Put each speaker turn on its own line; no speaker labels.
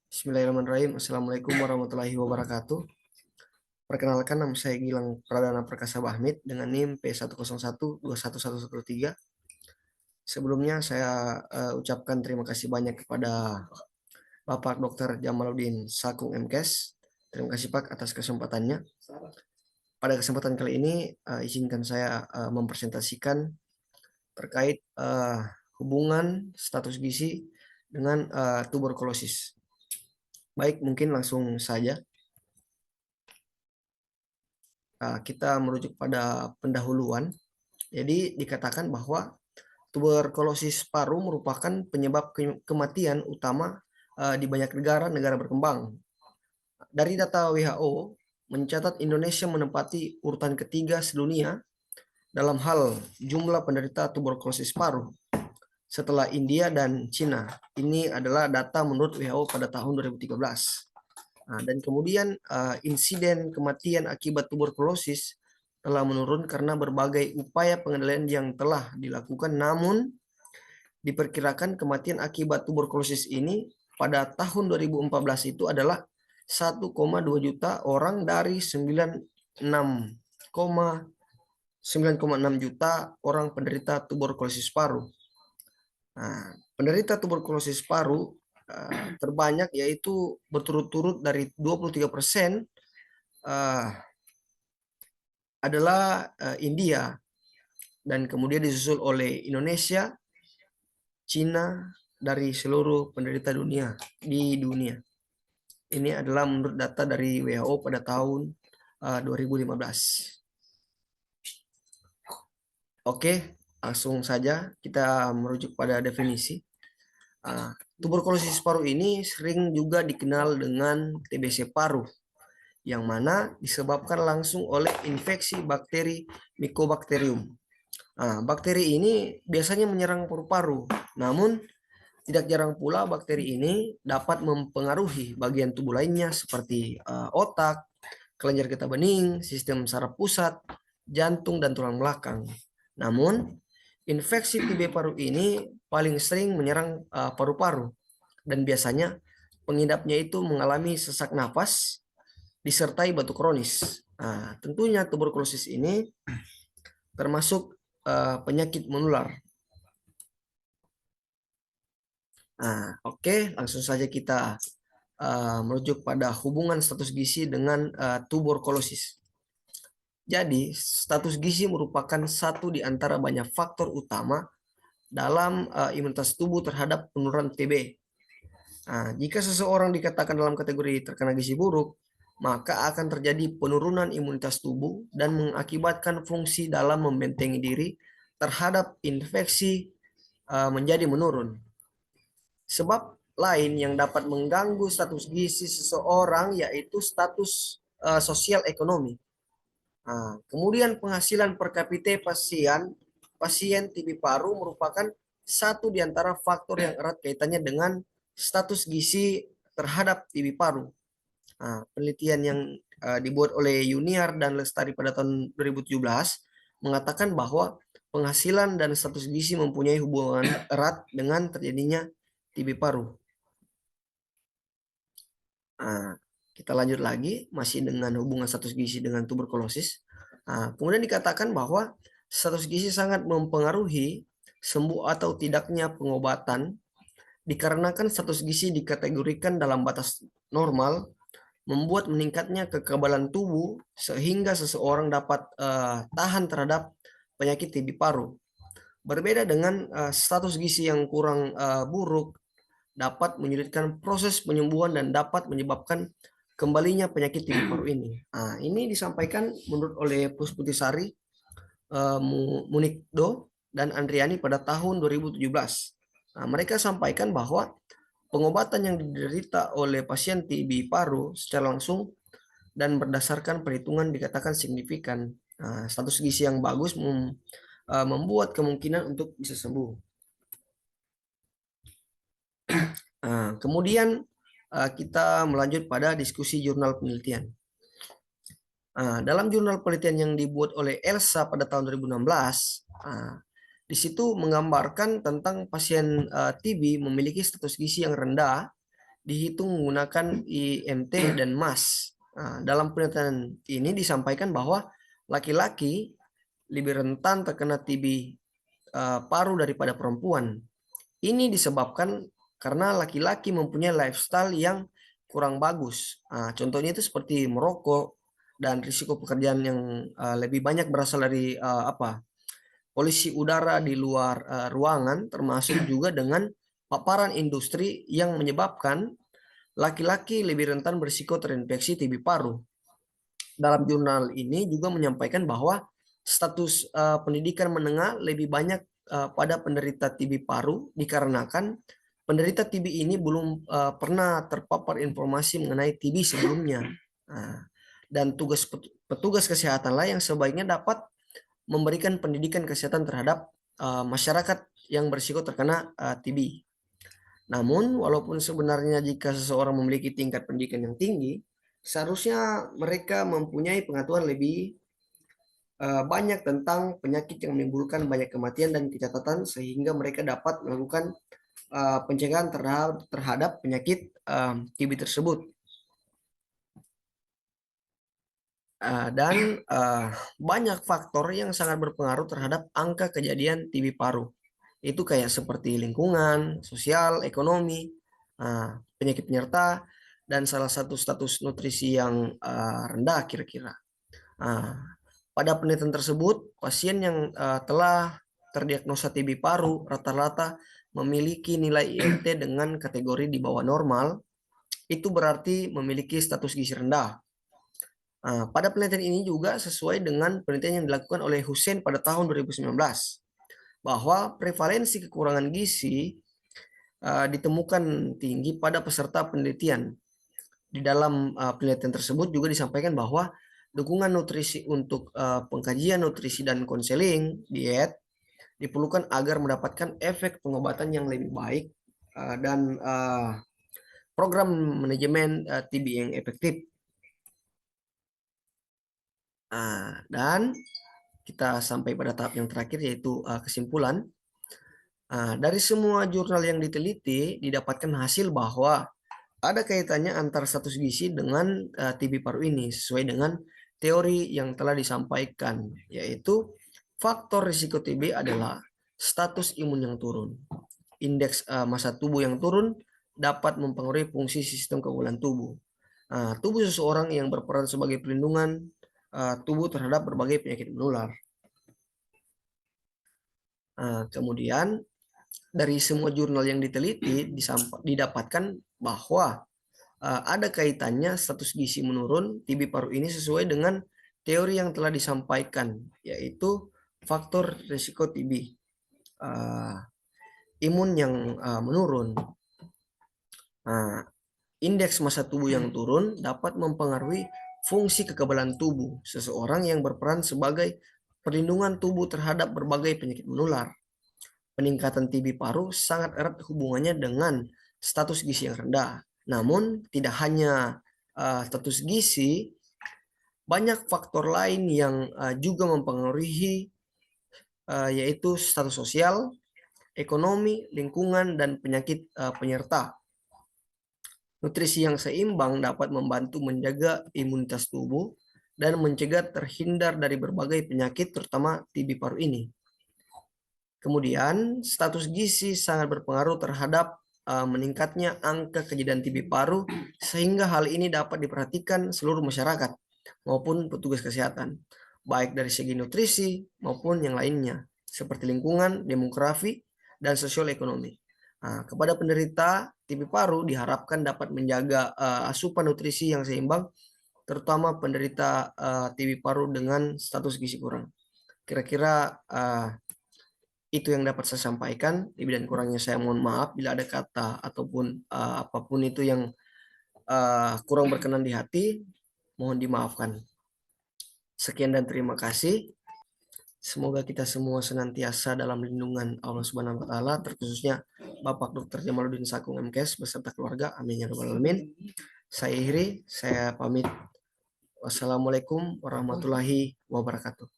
Bismillahirrahmanirrahim. Assalamualaikum warahmatullahi wabarakatuh. Perkenalkan, nama saya Gilang Pradana Perkasa Bahmid dengan NIM P101211113. Sebelumnya saya ucapkan terima kasih banyak kepada Bapak Dr. Jamaluddin Sakung MKes. Terima kasih Pak atas kesempatannya. Pada kesempatan kali ini izinkan saya mempresentasikan terkait hubungan status gizi dengan tuberkulosis. Baik, mungkin langsung saja. Kita merujuk pada pendahuluan. Jadi dikatakan bahwa tuberkulosis paru merupakan penyebab kematian utama di banyak negara berkembang. Dari data WHO mencatat Indonesia menempati urutan ketiga sedunia dalam hal jumlah penderita tuberkulosis paru setelah India dan Cina. Ini adalah data menurut WHO pada tahun 2013. Dan kemudian insiden kematian akibat tuberkulosis telah menurun karena berbagai upaya pengendalian yang telah dilakukan. Namun diperkirakan kematian akibat tuberkulosis ini pada tahun 2014 itu adalah 1,2 juta orang dari 9,6 juta orang penderita tuberkulosis paru. Nah, penderita tuberkulosis paru terbanyak yaitu berturut-turut dari 23% adalah India, dan kemudian disusul oleh Indonesia, Cina dari seluruh penderita dunia di dunia. Ini adalah menurut data dari WHO pada tahun 2015. Oke, langsung saja kita merujuk pada definisi. Tuberkulosis paru ini sering juga dikenal dengan TBC paru, yang mana disebabkan langsung oleh infeksi bakteri Mycobacterium. Bakteri ini biasanya menyerang paru-paru, namun tidak jarang pula bakteri ini dapat mempengaruhi bagian tubuh lainnya seperti otak, kelenjar getah bening, sistem saraf pusat, jantung, dan tulang belakang. Namun, infeksi TB paru ini paling sering menyerang paru-paru, dan biasanya pengidapnya itu mengalami sesak napas disertai batuk kronis. Tentunya tuberkulosis ini termasuk penyakit menular. Oke, langsung saja kita merujuk pada hubungan status gizi dengan tuberkulosis. Jadi, status gizi merupakan satu di antara banyak faktor utama dalam imunitas tubuh terhadap penurunan TB. Jika seseorang dikatakan dalam kategori terkena gizi buruk, maka akan terjadi penurunan imunitas tubuh dan mengakibatkan fungsi dalam membentengi diri terhadap infeksi menjadi menurun. Sebab lain yang dapat mengganggu status gizi seseorang yaitu status sosial ekonomi. Kemudian penghasilan per kapita pasien TB paru merupakan satu di antara faktor yang erat kaitannya dengan status gizi terhadap TB paru. Penelitian yang dibuat oleh Yuniar dan Lestari pada tahun 2017 mengatakan bahwa penghasilan dan status gizi mempunyai hubungan erat dengan terjadinya TB paru. Kita lanjut lagi, masih dengan hubungan status gizi dengan tuberkulosis. Kemudian dikatakan bahwa status gizi sangat mempengaruhi sembuh atau tidaknya pengobatan, dikarenakan status gizi dikategorikan dalam batas normal, membuat meningkatnya kekebalan tubuh sehingga seseorang dapat tahan terhadap penyakit TB paru. Berbeda dengan status gizi yang kurang buruk, dapat menyulitkan proses penyembuhan dan dapat menyebabkan kembalinya penyakit TB paru ini. Ini disampaikan menurut oleh Pusputisari, Munikdo, dan Andriani pada tahun 2017. Mereka sampaikan bahwa pengobatan yang diderita oleh pasien TB paru secara langsung dan berdasarkan perhitungan dikatakan signifikan. Status gizi yang bagus membuat kemungkinan untuk bisa sembuh. Kemudian kita melanjut pada diskusi jurnal penelitian. Dalam jurnal penelitian yang dibuat oleh Elsa pada tahun 2016, di situ menggambarkan tentang pasien TB memiliki status gizi yang rendah dihitung menggunakan IMT dan MAS. Nah, dalam penelitian ini disampaikan bahwa laki-laki lebih rentan terkena TB paru daripada perempuan. Ini disebabkan karena laki-laki mempunyai lifestyle yang kurang bagus. Nah, contohnya itu seperti merokok dan risiko pekerjaan yang lebih banyak berasal dari polusi udara di luar ruangan, termasuk juga dengan paparan industri yang menyebabkan laki-laki lebih rentan berisiko terinfeksi TB paru. Dalam jurnal ini juga menyampaikan bahwa status pendidikan menengah lebih banyak pada penderita TB paru dikarenakan penderita TB ini belum pernah terpapar informasi mengenai TB sebelumnya. Nah, dan petugas kesehatan lah yang sebaiknya dapat memberikan pendidikan kesehatan terhadap masyarakat yang berisiko terkena TB. Namun, walaupun sebenarnya jika seseorang memiliki tingkat pendidikan yang tinggi, seharusnya mereka mempunyai pengetahuan lebih banyak tentang penyakit yang menimbulkan banyak kematian dan kecacatan sehingga mereka dapat melakukan pencegahan terhadap penyakit TB tersebut. Dan banyak faktor yang sangat berpengaruh terhadap angka kejadian TB paru. Itu kayak seperti lingkungan, sosial, ekonomi, penyakit penyerta, dan salah satu status nutrisi yang rendah kira-kira. Pada penelitian tersebut, pasien yang telah terdiagnosa TB paru rata-rata memiliki nilai IMT dengan kategori di bawah normal, itu berarti memiliki status gizi rendah. Pada penelitian ini juga sesuai dengan penelitian yang dilakukan oleh Hussein pada tahun 2019, bahwa prevalensi kekurangan gizi ditemukan tinggi pada peserta penelitian. Di dalam penelitian tersebut juga disampaikan bahwa dukungan nutrisi untuk pengkajian nutrisi dan konseling diet diperlukan agar mendapatkan efek pengobatan yang lebih baik dan program manajemen TB yang efektif. Dan kita sampai pada tahap yang terakhir, yaitu kesimpulan. Dari semua jurnal yang diteliti didapatkan hasil bahwa ada kaitannya antara status gizi dengan TB paru ini sesuai dengan teori yang telah disampaikan, yaitu faktor risiko TB adalah status imun yang turun. Indeks massa tubuh yang turun dapat mempengaruhi fungsi sistem kekebalan tubuh. Tubuh seseorang yang berperan sebagai pelindungan tubuh terhadap berbagai penyakit menular. Kemudian dari semua jurnal yang diteliti didapatkan bahwa ada kaitannya status gizi menurun TB paru ini sesuai dengan teori yang telah disampaikan, yaitu faktor risiko TB, imun yang menurun. Indeks massa tubuh yang turun dapat mempengaruhi fungsi kekebalan tubuh seseorang yang berperan sebagai perlindungan tubuh terhadap berbagai penyakit menular. Peningkatan TB paru sangat erat hubungannya dengan status gizi yang rendah. Namun, tidak hanya status gizi, banyak faktor lain yang juga mempengaruhi, yaitu status sosial, ekonomi, lingkungan, dan penyakit penyerta. Nutrisi yang seimbang dapat membantu menjaga imunitas tubuh dan mencegah terhindar dari berbagai penyakit, terutama TB paru ini. Kemudian, status gizi sangat berpengaruh terhadap meningkatnya angka kejadian TB paru, sehingga hal ini dapat diperhatikan seluruh masyarakat maupun petugas kesehatan, baik dari segi nutrisi maupun yang lainnya, seperti lingkungan, demografi, dan sosial ekonomi. Kepada penderita TB paru diharapkan dapat menjaga asupan nutrisi yang seimbang, terutama penderita TB paru dengan status gizi kurang. Kira-kira itu yang dapat saya sampaikan. Lebih dan kurangnya saya mohon maaf bila ada kata ataupun apapun itu yang kurang berkenan di hati, mohon dimaafkan. Sekian dan terima kasih. Semoga kita semua senantiasa dalam lindungan Allah Subhanahu wa taala, terkhususnya Bapak Dr. Jamaluddin Sakung MKes beserta keluarga. Amin ya rabbal alamin. Saya pamit. Wassalamualaikum warahmatullahi wabarakatuh.